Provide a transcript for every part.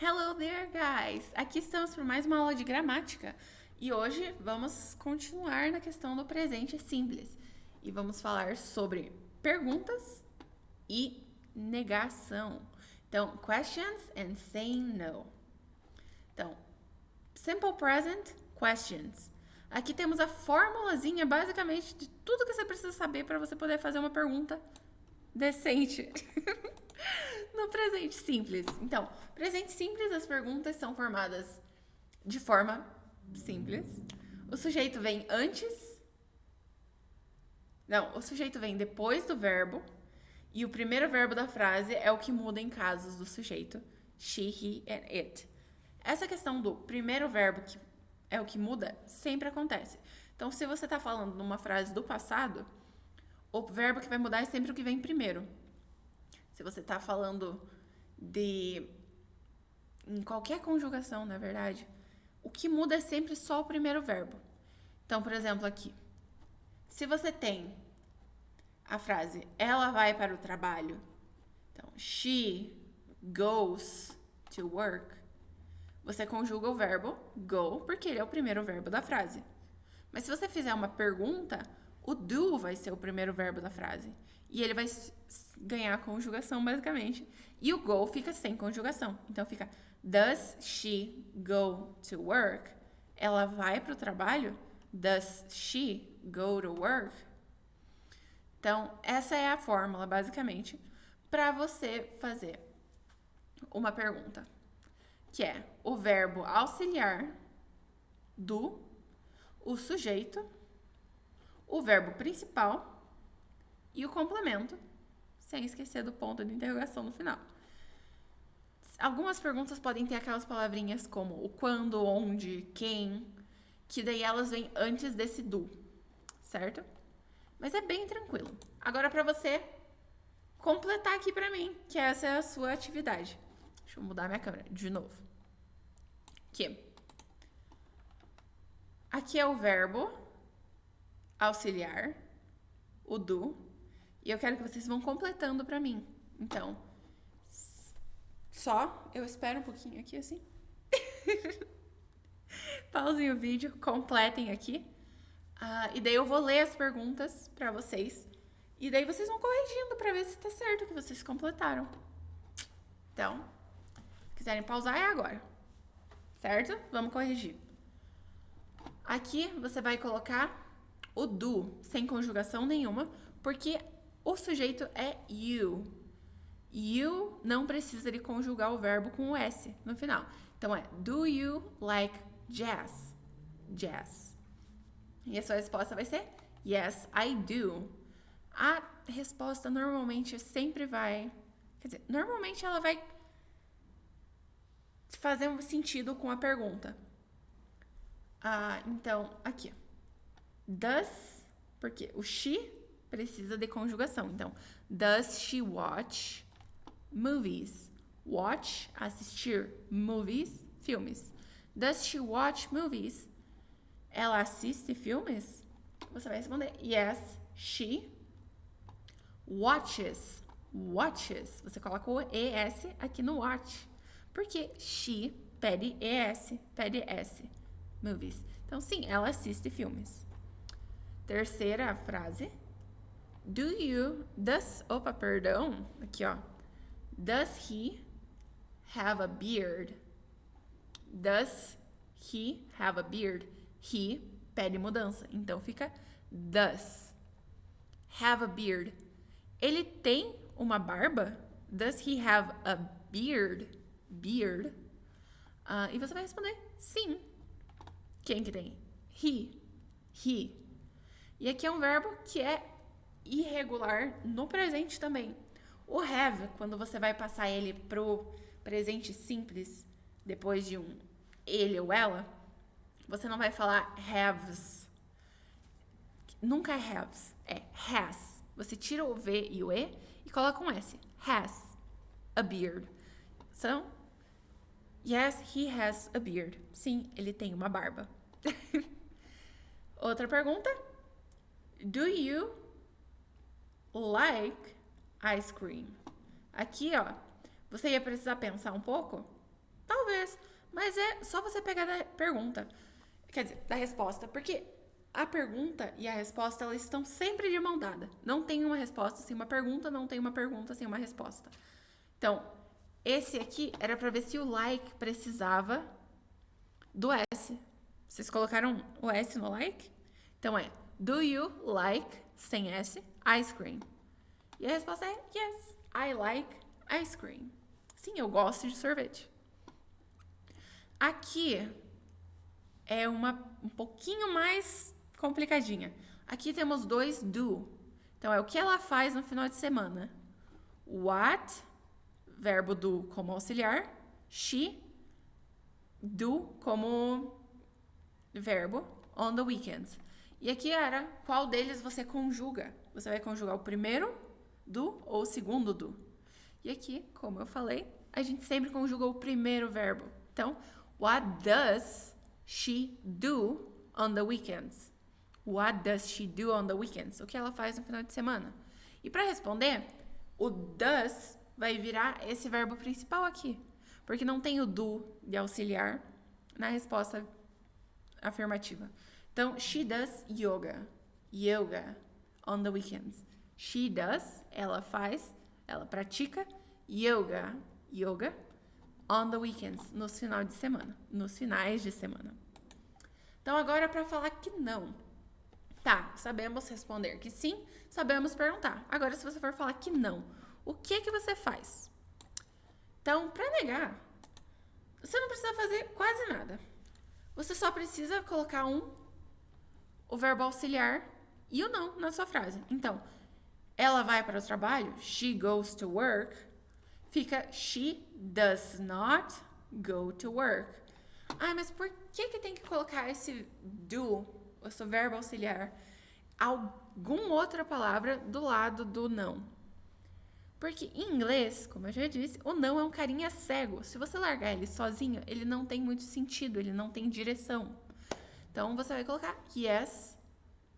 Hello there, guys! Aqui estamos para mais uma aula de gramática e hoje vamos continuar na questão do presente simples e vamos falar sobre perguntas e negação. Então, questions and saying no. Então, simple present, questions. Aqui temos a formulazinha basicamente de tudo que você precisa saber para você poder fazer uma pergunta decente. No presente simples. Então, presente simples, as perguntas são formadas de forma simples. O sujeito vem antes. Não, o sujeito vem depois do verbo. E o primeiro verbo da frase é o que muda em casos do sujeito she, he and it. Essa questão do primeiro verbo que é o que muda sempre acontece. Então, se você está falando numa frase do passado, o verbo que vai mudar é sempre o que vem primeiro. Se você está falando em qualquer conjugação, na verdade, o que muda é sempre só o primeiro verbo. Então, por exemplo, aqui. Se você tem a frase ela vai para o trabalho. Então, she goes to work. Você conjuga o verbo go, porque ele é o primeiro verbo da frase. Mas se você fizer uma pergunta, o do vai ser o primeiro verbo da frase. E ele vai ganhar a conjugação, basicamente. E o go fica sem conjugação. Então, fica does she go to work? Ela vai para o trabalho? Does she go to work? Então, essa é a fórmula, basicamente, para você fazer uma pergunta. Que é o verbo auxiliar do, o sujeito, o verbo principal e o complemento, sem esquecer do ponto de interrogação no final. Algumas perguntas podem ter aquelas palavrinhas como o quando, onde, quem, que daí elas vêm antes desse do, certo? Mas é bem tranquilo. Agora para você completar aqui para mim, que essa é a sua atividade. Deixa eu mudar minha câmera de novo. Aqui é o verbo auxiliar, o do, e eu quero que vocês vão completando para mim. Então, eu espero um pouquinho aqui assim. Pausem o vídeo, completem aqui. E daí eu vou ler as perguntas para vocês. E daí vocês vão corrigindo para ver se tá certo o que vocês completaram. Então, se quiserem pausar, é agora. Certo? Vamos corrigir. Aqui você vai colocar o do sem conjugação nenhuma, porque o sujeito é you. You não precisa de conjugar o verbo com o S no final. Então é do you like jazz? Jazz. E a sua resposta vai ser yes, I do. A resposta normalmente sempre vai... Quer dizer, normalmente ela vai fazer um sentido com a pergunta. Então, aqui. Does, porque o she precisa de conjugação. Então, does she watch movies? Watch, assistir. Movies, filmes. Does she watch movies? Ela assiste filmes? Você vai responder yes, she watches. Watches. Você coloca o ES aqui no watch. Porque she pede ES, pede S. Movies. Então, sim, ela assiste filmes. Terceira frase. Aqui, ó. Does he have a beard? Does he have a beard? He pede mudança. Então, fica does have a beard. Ele tem uma barba? Does he have a beard? Beard. E você vai responder sim. Quem que tem? He. E aqui é um verbo que é irregular no presente também. O have, quando você vai passar ele pro presente simples, depois de um ele ou ela, você não vai falar haves. Nunca é haves, é has. Você tira o V e o E e coloca um S. Has a beard. Então, yes, he has a beard. Sim, ele tem uma barba. Outra pergunta. Do you like ice cream? Aqui, ó, você ia precisar pensar um pouco, Talvez. Mas é só você pegar da pergunta. Quer dizer, da resposta. Porque a pergunta e a resposta, elas estão sempre de mão dada. Não tem uma resposta sem uma pergunta, não tem uma pergunta sem uma resposta. Então, esse aqui era para ver se o like precisava do S. Vocês colocaram o S no like? Então é, do you like, sem S, ice cream? E a resposta é, yes, I like ice cream. Sim, eu gosto de sorvete. Aqui é um pouquinho mais complicadinha. Aqui temos dois do. Então, é o que ela faz no final de semana. What, verbo do como auxiliar. She, do como verbo. On the weekends. E aqui era qual deles você conjuga. Você vai conjugar o primeiro do ou o segundo do. E aqui, como eu falei, a gente sempre conjuga o primeiro verbo. Então, what does she do on the weekends? What does she do on the weekends? O que ela faz no final de semana? E para responder, o does vai virar esse verbo principal aqui. Porque não tem o do de auxiliar na resposta afirmativa. Então, she does yoga. Yoga on the weekends. She does, ela faz, ela pratica yoga. Yoga on the weekends, nos finais de semana. Nos finais de semana. Então, agora para falar que não. Tá, sabemos responder que sim, sabemos perguntar. Agora, se você for falar que não, o que você faz? Então, para negar, você não precisa fazer quase nada. Você só precisa colocar o verbo auxiliar e o não na sua frase. Então, ela vai para o trabalho, she goes to work, fica she does not go to work. Ah, mas por que tem que colocar esse do, esse verbo auxiliar, alguma outra palavra do lado do não? Porque em inglês, como eu já disse, o não é um carinha cego. Se você largar ele sozinho, ele não tem muito sentido, ele não tem direção. Então, você vai colocar yes,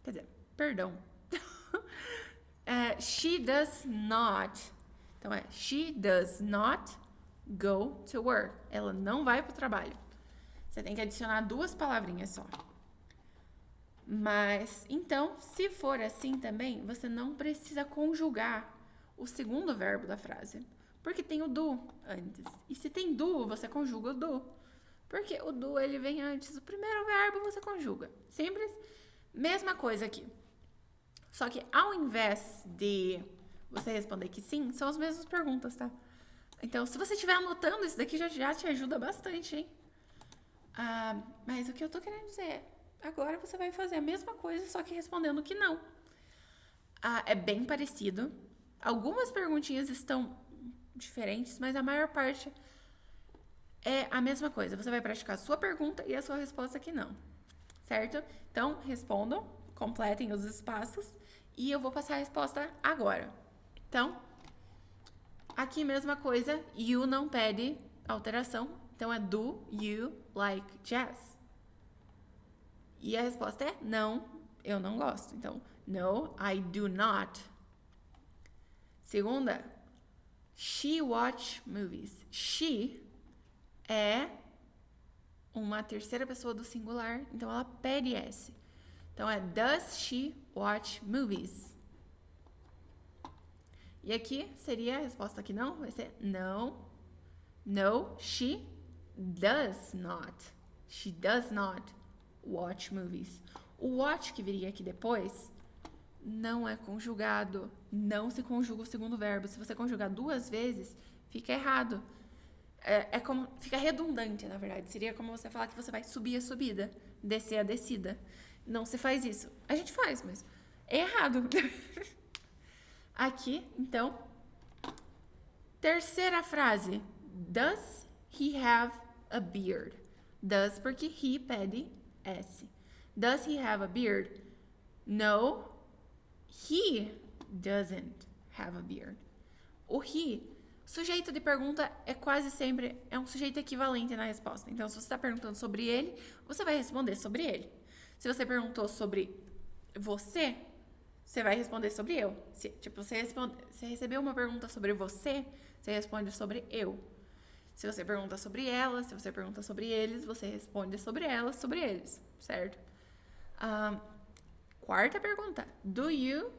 quer dizer, perdão. She does not. Então, she does not go to work. Ela não vai para o trabalho. Você tem que adicionar duas palavrinhas só. Mas, então, se for assim também, você não precisa conjugar o segundo verbo da frase. Porque tem o do antes. E se tem do, você conjuga o do. Porque o do, ele vem antes. O primeiro verbo você conjuga. Simples. Mesma coisa aqui. Só que ao invés de você responder que sim, são as mesmas perguntas, tá? Então, se você estiver anotando, isso daqui já te ajuda bastante, hein? Mas o que eu tô querendo dizer é, agora você vai fazer a mesma coisa, só que respondendo que não. É bem parecido. Algumas perguntinhas estão diferentes, mas a maior parte é a mesma coisa. Você vai praticar a sua pergunta e a sua resposta que não. Certo? Então, respondam, completem os espaços e eu vou passar a resposta agora. Então, aqui mesma coisa, you não pede alteração. Então, é do you like jazz? E a resposta é não, eu não gosto. Então, no, I do not. Segunda, she watch movies. She é uma terceira pessoa do singular, então ela pede S. Então é does she watch movies? E aqui seria a resposta que não, vai ser no. No, she does not. She does not watch movies. O watch que viria aqui depois não é conjugado, não se conjuga o segundo verbo. Se você conjugar duas vezes, fica errado. Fica redundante, na verdade. Seria como você falar que você vai subir a subida, descer a descida. Não se faz isso. A gente faz, mas é errado. Aqui, então, terceira frase. Does he have a beard? Does porque he pede S. Does he have a beard? No, he doesn't have a beard. O he, sujeito de pergunta, é quase sempre um sujeito equivalente na resposta. Então, se você está perguntando sobre ele, você vai responder sobre ele. Se você perguntou sobre você vai responder sobre eu. Se você recebeu uma pergunta sobre você responde sobre eu. Se você pergunta sobre ela, se você pergunta sobre eles, você responde sobre elas, sobre eles, certo? Quarta pergunta. Do you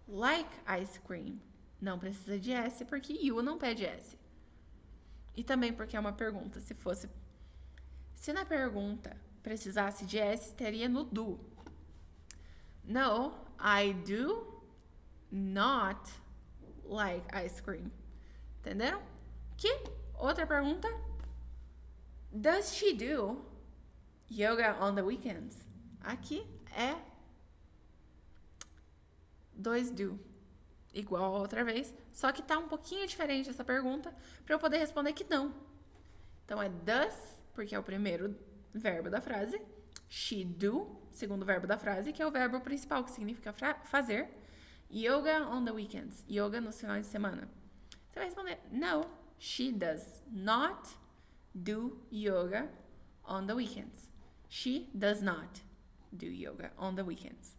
like ice cream? Não precisa de S, porque you não pede S. E também porque é uma pergunta. Se na pergunta precisasse de S, teria no do. No, I do not like ice cream. Entenderam? Que? Outra pergunta. Does she do yoga on the weekends? Aqui é 2 do. Igual a outra vez. Só que tá um pouquinho diferente essa pergunta para eu poder responder que não. Então é does, porque é o primeiro verbo da frase. She do, segundo verbo da frase, que é o verbo principal, que significa fazer. Yoga on the weekends. Yoga nos finais de semana. Você vai responder, no, she does not do yoga on the weekends. She does not do yoga on the weekends.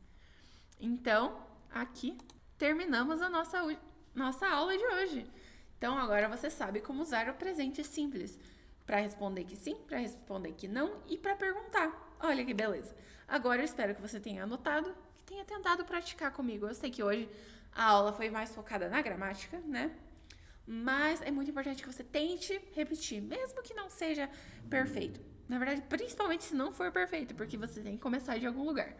Então, aqui terminamos a nossa aula de hoje. Então, agora você sabe como usar o presente simples para responder que sim, para responder que não e para perguntar. Olha que beleza. Agora eu espero que você tenha anotado, que tenha tentado praticar comigo. Eu sei que hoje a aula foi mais focada na gramática, né? Mas é muito importante que você tente repetir, mesmo que não seja perfeito. Na verdade, principalmente se não for perfeito, porque você tem que começar de algum lugar.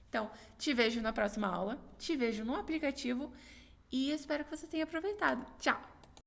Então, te vejo na próxima aula, te vejo no aplicativo e espero que você tenha aproveitado. Tchau!